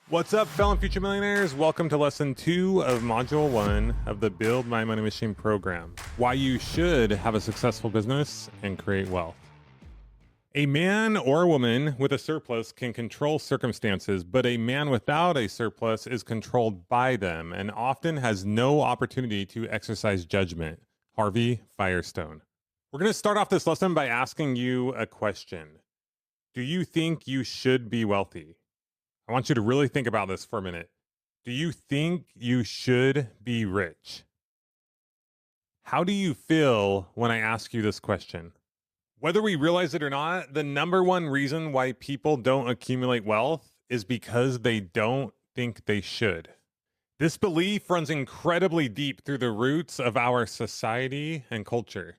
What's up, fellow future millionaires? Welcome to lesson 2 of module 1 of the Build My Money Machine program. Why you should have a successful business and create wealth. A man or a woman with a surplus can control circumstances, but a man without a surplus is controlled by them and often has no opportunity to exercise judgment. Harvey Firestone. We're going to start off this lesson by asking you a question. Do you think you should be wealthy? I want you to really think about this for a minute. Do you think you should be rich? How do you feel when I ask you this question? Whether we realize it or not, the number one reason why people don't accumulate wealth is because they don't think they should. This belief runs incredibly deep through the roots of our society and culture.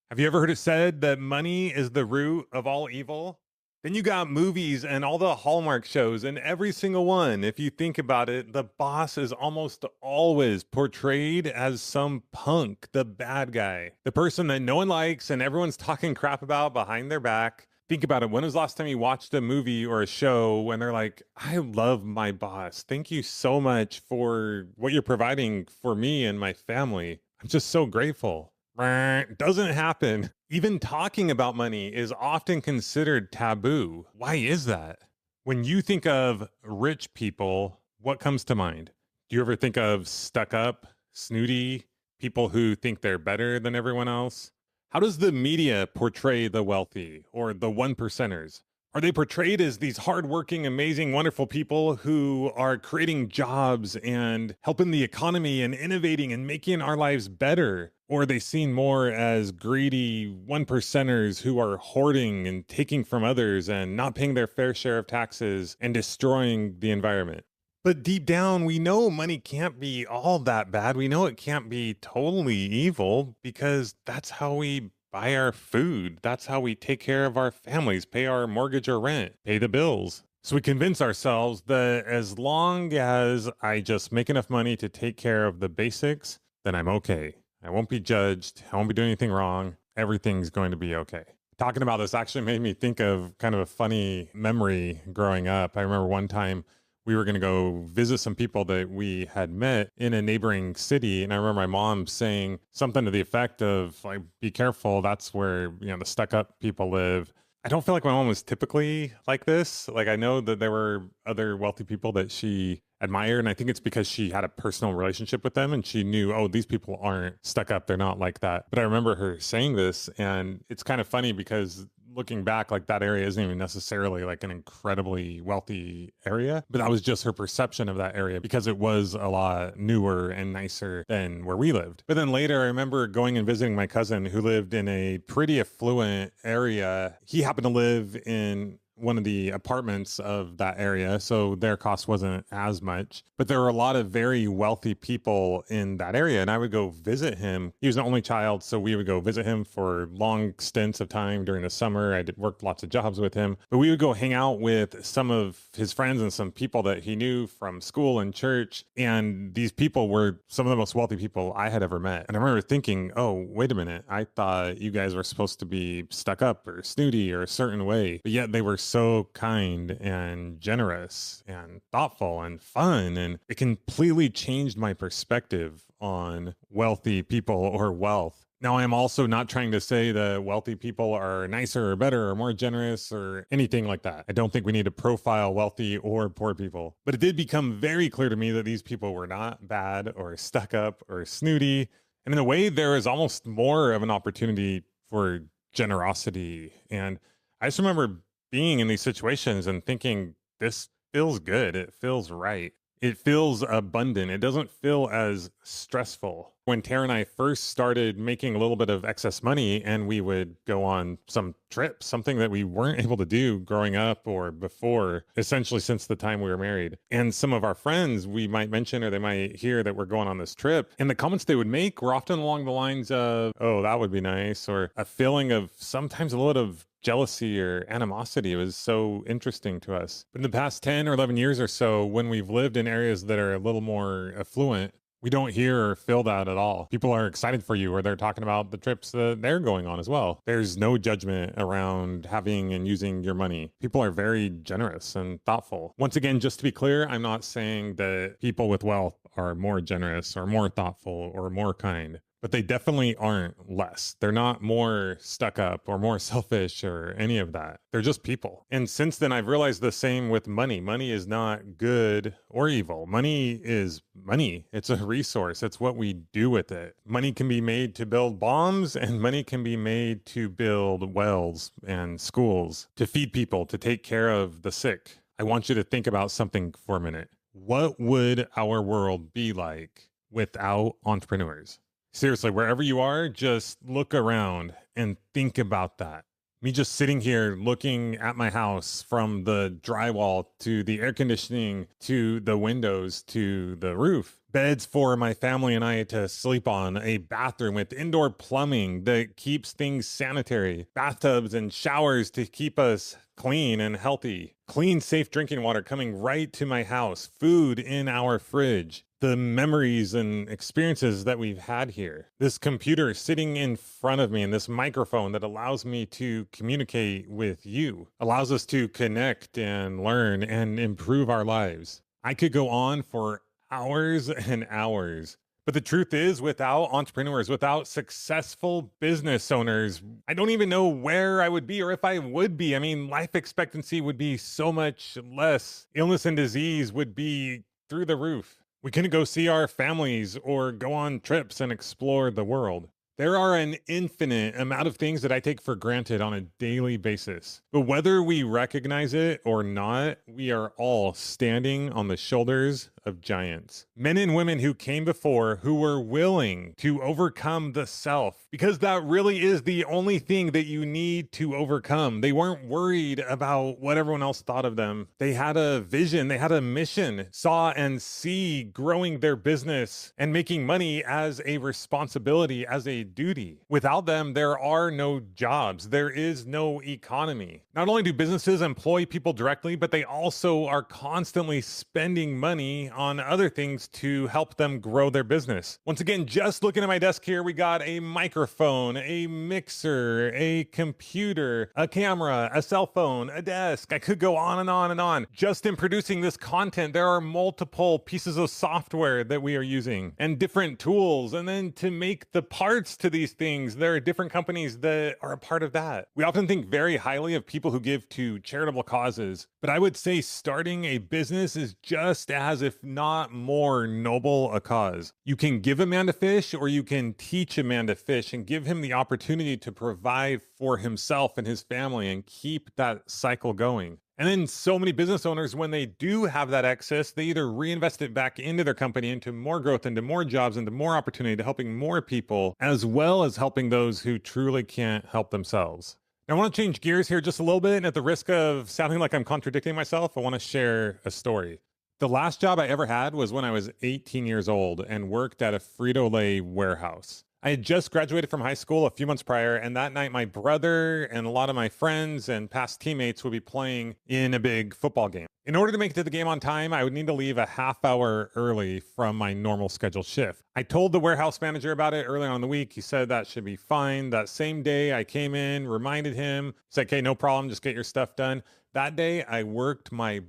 Have you ever heard it said that money is the root of all evil? Then you got movies and all the Hallmark shows, and every single one, if you think about it, the boss is almost always portrayed as some punk, the bad guy, the person that no one likes and everyone's talking crap about behind their back. Think about it. When was the last time you watched a movie or a show when they're like, I love my boss. Thank you so much for what you're providing for me and my family. I'm just so grateful. Doesn't happen. Even talking about money is often considered taboo. Why is that? When you think of rich people, what comes to mind? Do you ever think of stuck up, snooty, people who think they're better than everyone else? How does the media portray the wealthy or the one percenters? Are they portrayed as these hardworking, amazing, wonderful people who are creating jobs and helping the economy and innovating and making our lives better? Or are they seen more as greedy one percenters who are hoarding and taking from others and not paying their fair share of taxes and destroying the environment? But deep down, we know money can't be all that bad. We know it can't be totally evil because that's how we buy our food. That's how we take care of our families, pay our mortgage or rent, pay the bills. So we convince ourselves that as long as I just make enough money to take care of the basics, then I'm okay. I won't be judged. I won't be doing anything wrong. Everything's going to be okay. Talking about this actually made me think of kind of a funny memory growing up. I remember one time we were going to go visit some people that we had met in a neighboring city. And I remember my mom saying something to the effect of like, be careful. That's where, the stuck up people live. I don't feel like my mom was typically like this. Like I know that there were other wealthy people that she admired. And I think it's because she had a personal relationship with them and she knew, oh, these people aren't stuck up. They're not like that. But I remember her saying this and it's kind of funny because looking back, like that area isn't even necessarily like an incredibly wealthy area, but that was just her perception of that area because it was a lot newer and nicer than where we lived. But then later, I remember going and visiting my cousin who lived in a pretty affluent area. He happened to live in one of the apartments of that area, so their cost wasn't as much. But there were a lot of very wealthy people in that area, and I would go visit him. He was an only child, so we would go visit him for long stints of time during the summer. I worked lots of jobs with him, but we would go hang out with some of his friends and some people that he knew from school and church, and these people were some of the most wealthy people I had ever met. And I remember thinking, oh, wait a minute, I thought you guys were supposed to be stuck up or snooty or a certain way, but yet they were so kind and generous and thoughtful and fun. And it completely changed my perspective on wealthy people or wealth. Now, I'm also not trying to say that wealthy people are nicer or better or more generous or anything like that. I don't think we need to profile wealthy or poor people. But it did become very clear to me that these people were not bad or stuck up or snooty. And in a way, there is almost more of an opportunity for generosity. And I just remember being in these situations and thinking, this feels good. It feels right. It feels abundant. It doesn't feel as stressful. When Tara and I first started making a little bit of excess money and we would go on some trip, something that we weren't able to do growing up or before, essentially since the time we were married. And some of our friends we might mention or they might hear that we're going on this trip. And the comments they would make were often along the lines of, oh, that would be nice, or a feeling of sometimes a little of jealousy or animosity. It was so interesting to us. But in the past 10 or 11 years or so, when we've lived in areas that are a little more affluent, We don't hear or feel that at all. People are excited for you, or they're talking about the trips that they're going on as well. There's no judgment around having and using your money. People are very generous and thoughtful. Once again, just to be clear, I'm not saying that people with wealth are more generous or more thoughtful or more kind, but they definitely aren't less. They're not more stuck up or more selfish or any of that. They're just people. And since then, I've realized the same with money. Money is not good or evil. Money is money. It's a resource. It's what we do with it. Money can be made to build bombs, and money can be made to build wells and schools, to feed people, to take care of the sick. I want you to think about something for a minute. What would our world be like without entrepreneurs? Seriously, wherever you are, just look around and think about that. Me just sitting here looking at my house, from the drywall to the air conditioning to the windows to the roof. Beds for my family and I to sleep on, a bathroom with indoor plumbing that keeps things sanitary, bathtubs and showers to keep us clean and healthy, clean, safe drinking water coming right to my house, food in our fridge, the memories and experiences that we've had here. This computer sitting in front of me and this microphone that allows me to communicate with you, allows us to connect and learn and improve our lives. I could go on for hours and hours. But the truth is, without entrepreneurs, without successful business owners, I don't even know where I would be or if I would be. I mean, life expectancy would be so much less. Illness and disease would be through the roof. We couldn't go see our families or go on trips and explore the world. There are an infinite amount of things that I take for granted on a daily basis. But whether we recognize it or not, we are all standing on the shoulders of giants. Men and women who came before, who were willing to overcome the self, because that really is the only thing that you need to overcome. They weren't worried about what everyone else thought of them. They had a vision, they had a mission, saw and see growing their business and making money as a responsibility, as a duty. Without them, there are no jobs. There is no economy. Not only do businesses employ people directly, but they also are constantly spending money on other things to help them grow their business. Once again, just looking at my desk here, we got a microphone, a mixer, a computer, a camera, a cell phone, a desk. I could go on and on and on. Just in producing this content, there are multiple pieces of software that we are using and different tools. And then to make the parts to these things, there are different companies that are a part of that. We often think very highly of people who give to charitable causes, but I would say starting a business is just as, if not more, noble a cause. You can give a man to fish, or you can teach a man to fish and give him the opportunity to provide for himself and his family and keep that cycle going. And then so many business owners, when they do have that excess, they either reinvest it back into their company, into more growth, into more jobs, into more opportunity, to helping more people, as well as helping those who truly can't help themselves. Now, I want to change gears here just a little bit, and at the risk of sounding like I'm contradicting myself, I want to share a story. The last job I ever had was when I was 18 years old and worked at a Frito-Lay warehouse. I had just graduated from high school a few months prior, and that night my brother and a lot of my friends and past teammates would be playing in a big football game. In order to make it to the game on time, I would need to leave a half hour early from my normal scheduled shift. I told the warehouse manager about it early on in the week. He said that should be fine. That same day I came in, reminded him, said, okay, no problem, just get your stuff done. That day I worked my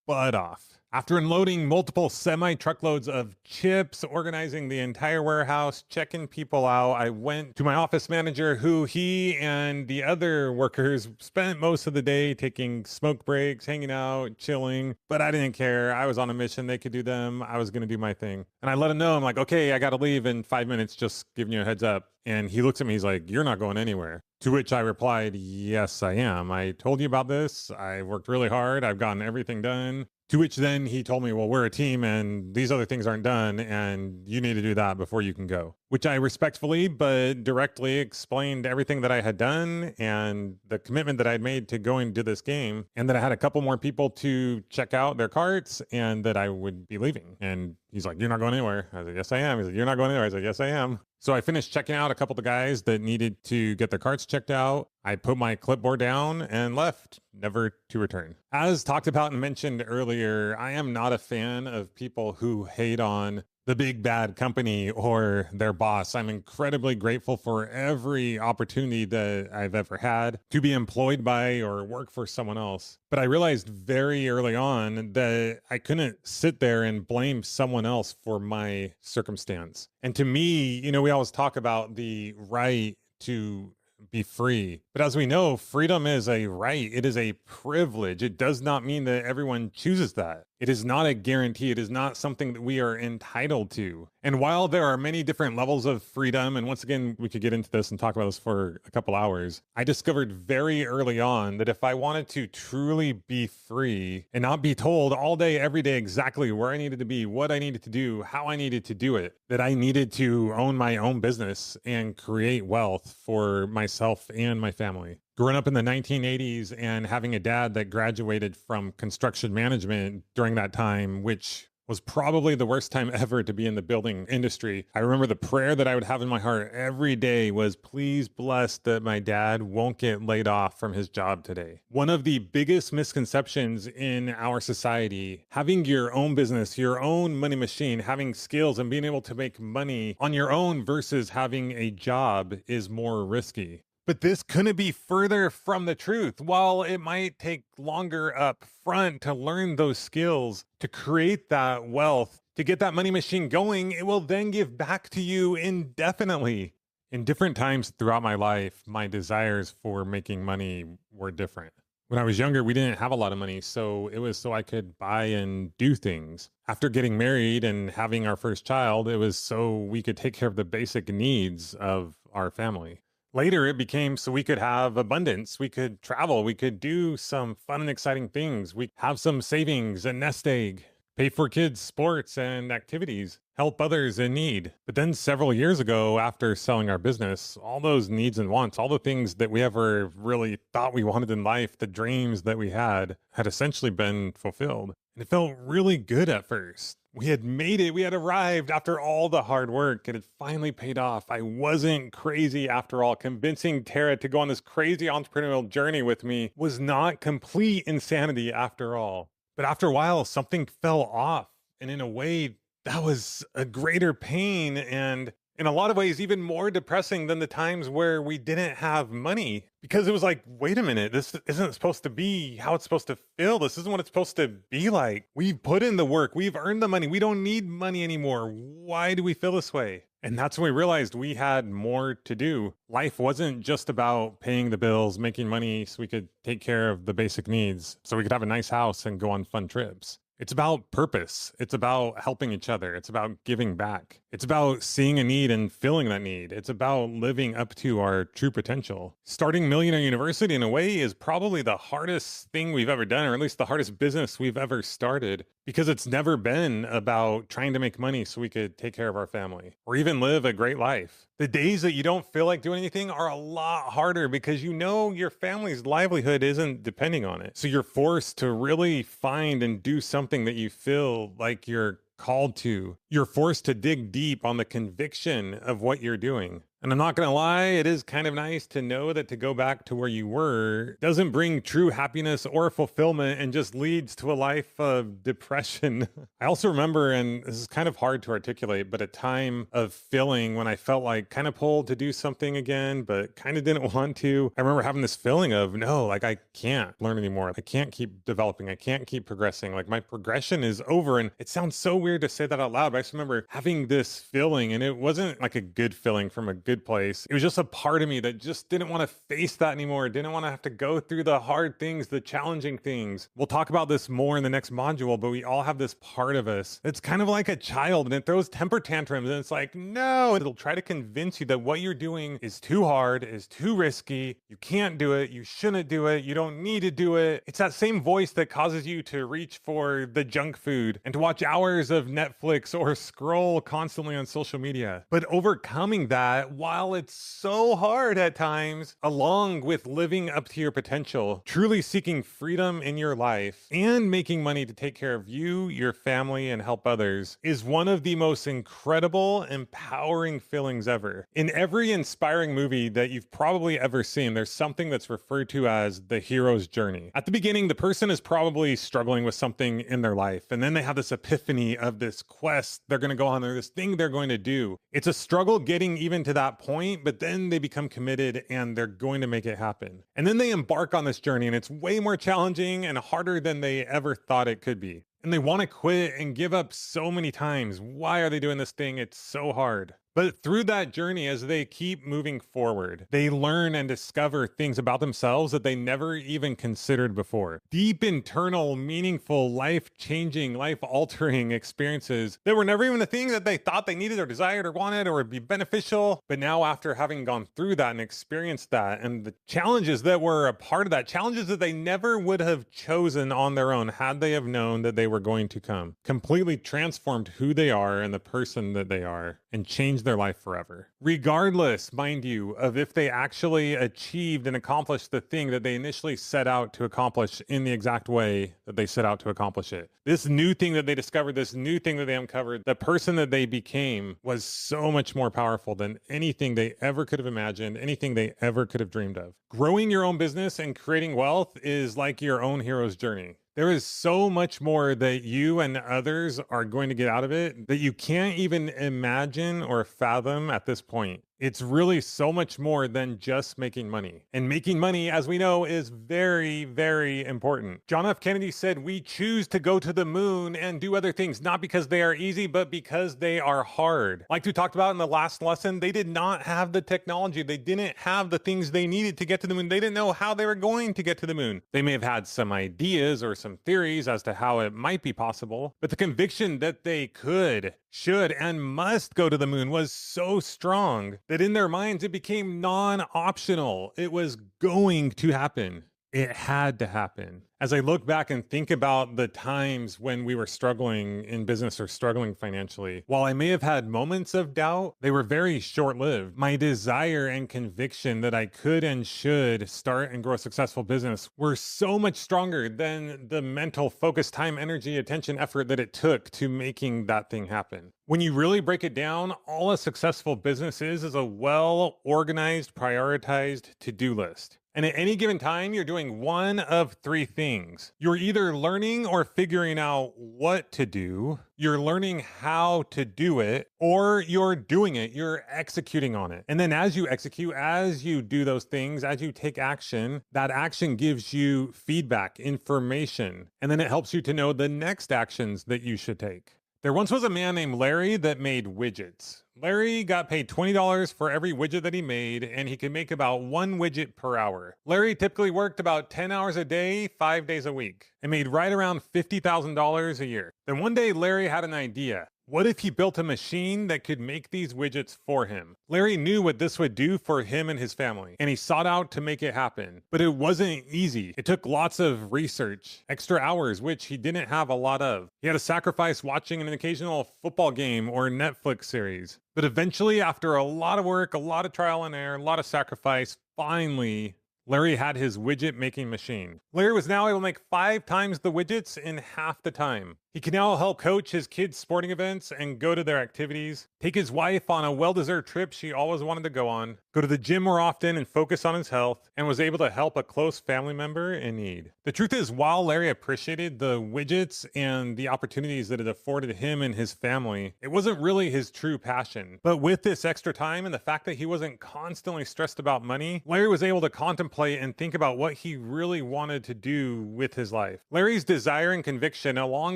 butt off. After unloading multiple semi-truckloads of chips, organizing the entire warehouse, checking people out, I went to my office manager, who he and the other workers spent most of the day taking smoke breaks, hanging out, chilling, but I didn't care. I was on a mission. They could do them. I was going to do my thing. And I let him know, I'm like, okay, I got to leave in 5 minutes, just giving you a heads up. And he looks at me, he's like, you're not going anywhere. To which I replied, yes, I am. I told you about this. I worked really hard. I've gotten everything done. To which then he told me, well, we're a team and these other things aren't done and you need to do that before you can go. Which I respectfully but directly explained everything that I had done and the commitment that I'd made to going to this game, and that I had a couple more people to check out their carts and that I would be leaving. And he's like, you're not going anywhere. I said, yes, I am. He's like, you're not going anywhere. I said, yes, I am. So I finished checking out a couple of the guys that needed to get their carts checked out. I put my clipboard down and left, never to return. As talked about and mentioned earlier, I am not a fan of people who hate on the big bad company or their boss. I'm incredibly grateful for every opportunity that I've ever had to be employed by or work for someone else. But I realized very early on that I couldn't sit there and blame someone else for my circumstance. And to me, we always talk about the right to be free. But as we know, freedom is a right. It is a privilege. It does not mean that everyone chooses that. It is not a guarantee. It is not something that we are entitled to. And while there are many different levels of freedom, and once again, we could get into this and talk about this for a couple hours, I discovered very early on that if I wanted to truly be free and not be told all day, every day, exactly where I needed to be, what I needed to do, how I needed to do it, that I needed to own my own business and create wealth for myself and my family. Growing up in the 1980s and having a dad that graduated from construction management during that time, which was probably the worst time ever to be in the building industry. I remember the prayer that I would have in my heart every day was, please bless that my dad won't get laid off from his job today. One of the biggest misconceptions in our society, having your own business, your own money machine, having skills and being able to make money on your own versus having a job is more risky. But this couldn't be further from the truth. While it might take longer up front to learn those skills, to create that wealth, to get that money machine going, it will then give back to you indefinitely. In different times throughout my life, my desires for making money were different. When I was younger, we didn't have a lot of money, so it was so I could buy and do things. After getting married and having our first child, it was so we could take care of the basic needs of our family. Later, it became so we could have abundance. We could travel. We could do some fun and exciting things. We have some savings, a nest egg, pay for kids' sports and activities, help others in need. But then several years ago, after selling our business, all those needs and wants, all the things that we ever really thought we wanted in life, the dreams that we had essentially been fulfilled. And it felt really good at first. We had made it. We had arrived after all the hard work. It had finally paid off. I wasn't crazy after all. Convincing Tara to go on this crazy entrepreneurial journey with me was not complete insanity after all. But after a while, something fell off. And in a way, that was a greater pain and in a lot of ways, even more depressing than the times where we didn't have money, because it was like, wait a minute, this isn't supposed to be how it's supposed to feel. This isn't what it's supposed to be like. We've put in the work. We've earned the money. We don't need money anymore. Why do we feel this way? And that's when we realized we had more to do. Life wasn't just about paying the bills, making money so we could take care of the basic needs, so we could have a nice house and go on fun trips. It's about purpose. It's about helping each other. It's about giving back. It's about seeing a need and filling that need. It's about living up to our true potential. Starting Millionaire University in a way is probably the hardest thing we've ever done, or at least the hardest business we've ever started, because it's never been about trying to make money so we could take care of our family or even live a great life. The days that you don't feel like doing anything are a lot harder because you know your family's livelihood isn't depending on it. So you're forced to really find and do something that you feel like you're called to. You're forced to dig deep on the conviction of what you're doing. And I'm not going to lie, it is kind of nice to know that to go back to where you were doesn't bring true happiness or fulfillment and just leads to a life of depression. I also remember, and this is kind of hard to articulate, but a time of feeling when I felt like kind of pulled to do something again, but kind of didn't want to. I remember having this feeling of, no, like I can't learn anymore. I can't keep developing. I can't keep progressing. Like my progression is over. And it sounds so weird to say that out loud, but I just remember having this feeling, and it wasn't like a good feeling from a good place. It was just a part of me that just didn't want to face that anymore. Didn't want to have to go through the hard things, the challenging things. We'll talk about this more in the next module, but we all have this part of us. It's kind of like a child and it throws temper tantrums and it's like, no, it'll try to convince you that what you're doing is too hard, is too risky. You can't do it. You shouldn't do it. You don't need to do it. It's that same voice that causes you to reach for the junk food and to watch hours of Netflix or scroll constantly on social media. But overcoming that while it's so hard at times, along with living up to your potential, truly seeking freedom in your life, and making money to take care of you, your family, and help others, is one of the most incredible, empowering feelings ever. In every inspiring movie that you've probably ever seen, there's something that's referred to as the hero's journey. At the beginning, the person is probably struggling with something in their life, and then they have this epiphany of this quest they're going to go on, or this thing they're going to do. It's a struggle getting even to that point, but then they become committed and they're going to make it happen. And then they embark on this journey, and it's way more challenging and harder than they ever thought it could be. And they want to quit and give up so many times. Why are they doing this thing? It's so hard. But through that journey, as they keep moving forward, they learn and discover things about themselves that they never even considered before. Deep, internal, meaningful, life-changing, life-altering experiences that were never even a thing that they thought they needed or desired or wanted or would be beneficial. But now, after having gone through that and experienced that, and the challenges that were a part of that, challenges that they never would have chosen on their own had they have known that they were going to come, completely transformed who they are and the person that they are, and changed their life forever. Regardless, mind you, of if they actually achieved and accomplished the thing that they initially set out to accomplish in the exact way that they set out to accomplish it. This new thing that they discovered, this new thing that they uncovered, the person that they became was so much more powerful than anything they ever could have imagined, anything they ever could have dreamed of. Growing your own business and creating wealth is like your own hero's journey. There is so much more that you and others are going to get out of it that you can't even imagine or fathom at this point. It's really so much more than just making money. And making money, as we know, is very, very important. John F. Kennedy said, "We choose to go to the moon and do other things, not because they are easy, but because they are hard." Like we talked about in the last lesson, they did not have the technology. They didn't have the things they needed to get to the moon. They didn't know how they were going to get to the moon. They may have had some ideas or some theories as to how it might be possible, but the conviction that they could, should, and must go to the moon was so strong that in their minds it became non-optional. It was going to happen. It had to happen. As I look back and think about the times when we were struggling in business or struggling financially, while I may have had moments of doubt, they were very short-lived. My desire and conviction that I could and should start and grow a successful business were so much stronger than the mental focus, time, energy, attention, effort that it took to making that thing happen. When you really break it down, all a successful business is a well-organized, prioritized to-do list. And at any given time, you're doing one of three things. You're either learning or figuring out what to do, you're learning how to do it, or you're doing it, you're executing on it. And then as you execute, as you do those things, as you take action, that action gives you feedback, information, and then it helps you to know the next actions that you should take. There once was a man named Larry that made widgets. Larry got paid $20 for every widget that he made, and he could make about one widget per hour. Larry typically worked about 10 hours a day, 5 days a week, and made right around $50,000 a year. Then one day, Larry had an idea. What if he built a machine that could make these widgets for him? Larry knew what this would do for him and his family, and he sought out to make it happen. But it wasn't easy. It took lots of research, extra hours, which he didn't have a lot of. He had to sacrifice watching an occasional football game or Netflix series. But eventually, after a lot of work, a lot of trial and error, a lot of sacrifice, finally, Larry had his widget making machine. Larry was now able to make 5 times the widgets in half the time. He can now help coach his kids' sporting events and go to their activities, take his wife on a well-deserved trip she always wanted to go on, go to the gym more often and focus on his health, and was able to help a close family member in need. The truth is, while Larry appreciated the widgets and the opportunities that it afforded him and his family, it wasn't really his true passion. But with this extra time and the fact that he wasn't constantly stressed about money, Larry was able to contemplate and think about what he really wanted to do with his life. Larry's desire and conviction, along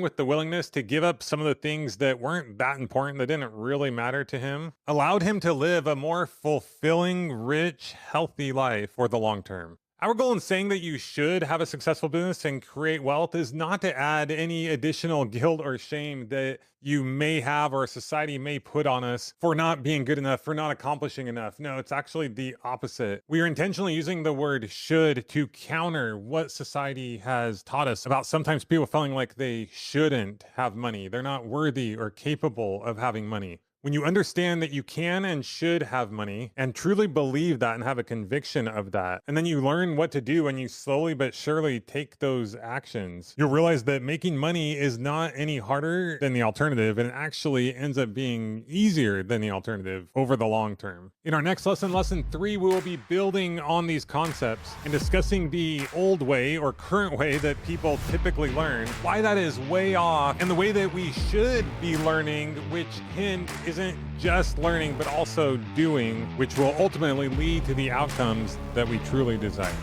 with the willingness to give up some of the things that weren't that important, that didn't really matter to him, allowed him to live a more fulfilling, rich, healthy life for the long term. Our goal in saying that you should have a successful business and create wealth is not to add any additional guilt or shame that you may have or society may put on us for not being good enough, for not accomplishing enough. No, it's actually the opposite. We are intentionally using the word should to counter what society has taught us about sometimes people feeling like they shouldn't have money. They're not worthy or capable of having money. When you understand that you can and should have money and truly believe that and have a conviction of that, and then you learn what to do and you slowly but surely take those actions, you'll realize that making money is not any harder than the alternative, and it actually ends up being easier than the alternative over the long term. In our next lesson, lesson 3, we will be building on these concepts and discussing the old way or current way that people typically learn, why that is way off, and the way that we should be learning, which isn't just learning, but also doing, which will ultimately lead to the outcomes that we truly desire.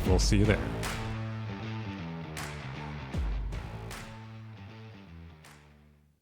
We'll see you there.